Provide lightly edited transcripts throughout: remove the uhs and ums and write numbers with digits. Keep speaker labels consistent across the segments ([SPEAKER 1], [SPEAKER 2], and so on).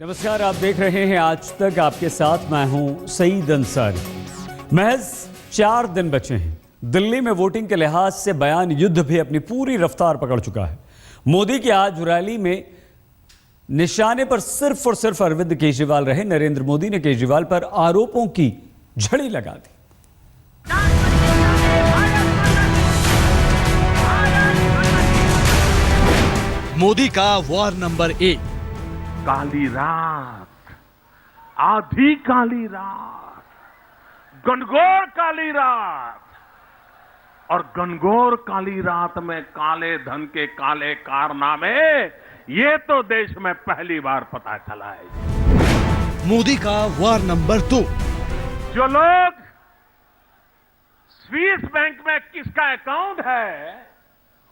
[SPEAKER 1] नमस्कार, आप देख रहे हैं आज तक। आपके साथ मैं हूं सईद अंसारी। महज 4 दिन बचे हैं। दिल्ली में वोटिंग के लिहाज से बयान युद्ध भी अपनी पूरी रफ्तार पकड़ चुका है। मोदी की आज रैली में निशाने पर सिर्फ और सिर्फ अरविंद केजरीवाल रहे। नरेंद्र मोदी ने केजरीवाल पर आरोपों की झड़ी लगा दी।
[SPEAKER 2] मोदी का वार नंबर 1।
[SPEAKER 3] काली रात, आधी काली रात, घनघोर काली रात। और घनघोर काली रात में काले धन के काले कारनामे, ये तो देश में पहली बार पता चला है।
[SPEAKER 2] मोदी का वार नंबर 2।
[SPEAKER 3] जो लोग स्विस बैंक में किसका अकाउंट है,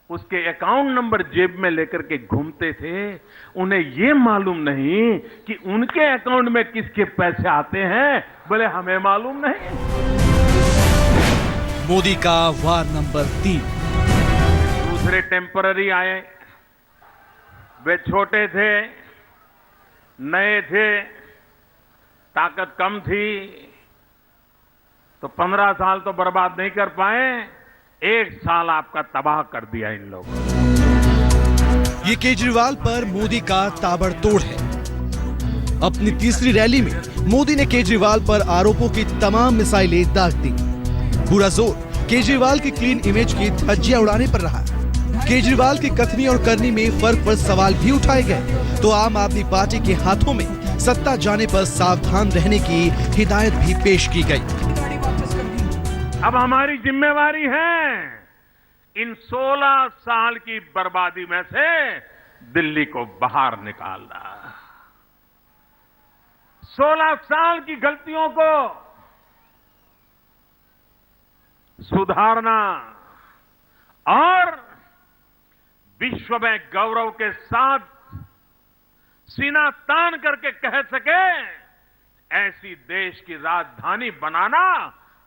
[SPEAKER 3] उसके अकाउंट नंबर जेब में लेकर के घूमते थे, उन्हें यह मालूम नहीं कि उनके अकाउंट में किसके पैसे आते हैं, बोले हमें मालूम नहीं।
[SPEAKER 2] मोदी का वार नंबर 3।
[SPEAKER 3] दूसरे टेम्पररी आए, वे छोटे थे, नए थे, ताकत कम थी, तो 15 साल तो बर्बाद नहीं कर पाए। 1 साल आपका तबाह कर दिया इन लोगों ने।
[SPEAKER 2] ये केजरीवाल पर मोदी का ताबड़तोड़ है। अपनी तीसरी रैली में मोदी ने केजरीवाल पर आरोपों की तमाम मिसाइलें दाग दी। पूरा जोर केजरीवाल की क्लीन इमेज की धज्जियां उड़ाने पर रहा। केजरीवाल की कथनी और करनी में फर्क पर सवाल भी उठाए गए, तो आम आदमी पार्टी के हाथों में सत्ता जाने पर सावधान रहने की हिदायत भी पेश की गई।
[SPEAKER 3] अब हमारी जिम्मेवारी है इन 16 साल की बर्बादी में से दिल्ली को बाहर निकालना, 16 साल की गलतियों को सुधारना और विश्व में गौरव के साथ सीना तान करके कह सके ऐसी देश की राजधानी बनाना,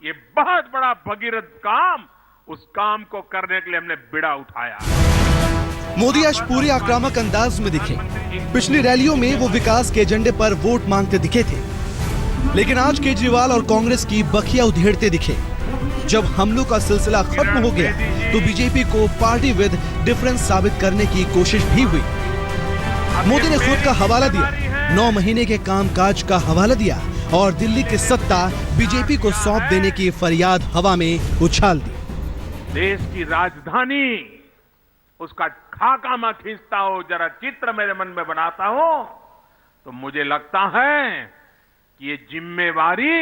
[SPEAKER 3] ये बहुत बड़ा भगीरथ काम। उस काम को करने के लिए हमने बिड़ा उठाया।
[SPEAKER 2] मोदी आज पूरे आक्रामक अंदाज में दिखे। पिछली रैलियों में वो विकास के एजेंडे पर वोट मांगते दिखे थे, लेकिन आज केजरीवाल और कांग्रेस की बखिया उधेड़ते दिखे। जब हमलों का सिलसिला खत्म हो गया तो बीजेपी को पार्टी विद डिफरेंस साबित करने की कोशिश भी हुई। मोदी ने खुद का हवाला दिया, 9 महीने के कामकाज का हवाला दिया और दिल्ली की सत्ता बीजेपी को सौंप देने की फरियाद हवा में उछाल दी।
[SPEAKER 3] देश की राजधानी, उसका खाका मैं खींचता हूं, जरा चित्र मेरे मन में बनाता हूं, तो मुझे लगता है कि ये जिम्मेवारी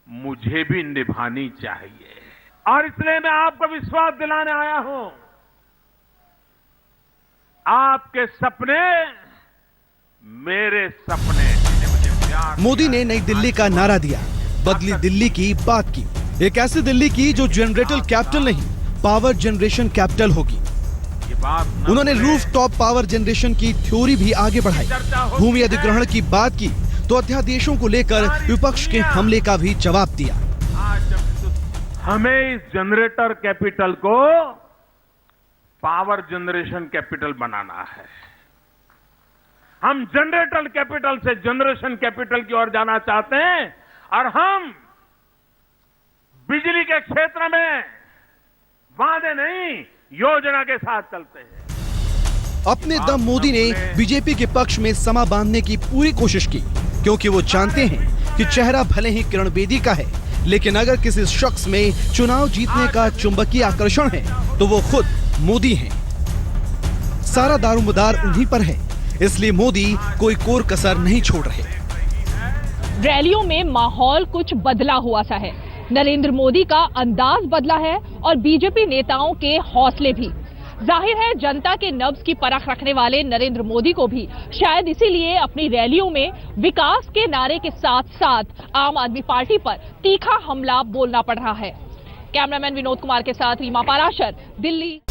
[SPEAKER 3] मुझे भी निभानी चाहिए। और इसलिए मैं आपको विश्वास दिलाने आया हूं, आपके सपने मेरे सपने।
[SPEAKER 2] मोदी ने नई दिल्ली का नारा दिया, बदली दिल्ली की बात की। एक ऐसी दिल्ली की जो जनरेटर कैपिटल नहीं, पावर जनरेशन कैपिटल होगी। उन्होंने रूफ टॉप पावर जनरेशन की थ्योरी भी आगे बढ़ाई। भूमि अधिग्रहण की बात की तो अध्यादेशों को लेकर विपक्ष के हमले का भी जवाब दिया।
[SPEAKER 3] हमें इस जनरेटर कैपिटल को पावर जनरेशन कैपिटल बनाना है। हम जनरेटर कैपिटल से जनरेशन कैपिटल की ओर जाना चाहते हैं, और हम बिजली के क्षेत्र में वादे नहीं, योजना के साथ चलते हैं।
[SPEAKER 2] अपने दम मोदी ने बीजेपी के पक्ष में समा बांधने की पूरी कोशिश की, क्योंकि वो जानते हैं कि चेहरा भले ही किरण बेदी का है, लेकिन अगर किसी शख्स में चुनाव जीतने का चुंबकीय आकर्षण है तो वो खुद मोदी हैं। सारा दारोमदार उन्हीं पर है, इसलिए मोदी कोई कोर कसर नहीं छोड़ रहे।
[SPEAKER 4] रैलियों में माहौल कुछ बदला हुआ सा है। नरेंद्र मोदी का अंदाज बदला है और बीजेपी नेताओं के हौसले भी। जाहिर है जनता के नब्ज की परख रखने वाले नरेंद्र मोदी को भी शायद इसीलिए अपनी रैलियों में विकास के नारे के साथ साथ आम आदमी पार्टी पर तीखा हमला बोलना पड़ रहा है। कैमरामैन विनोद कुमार के साथ रीमा पाराशर, दिल्ली।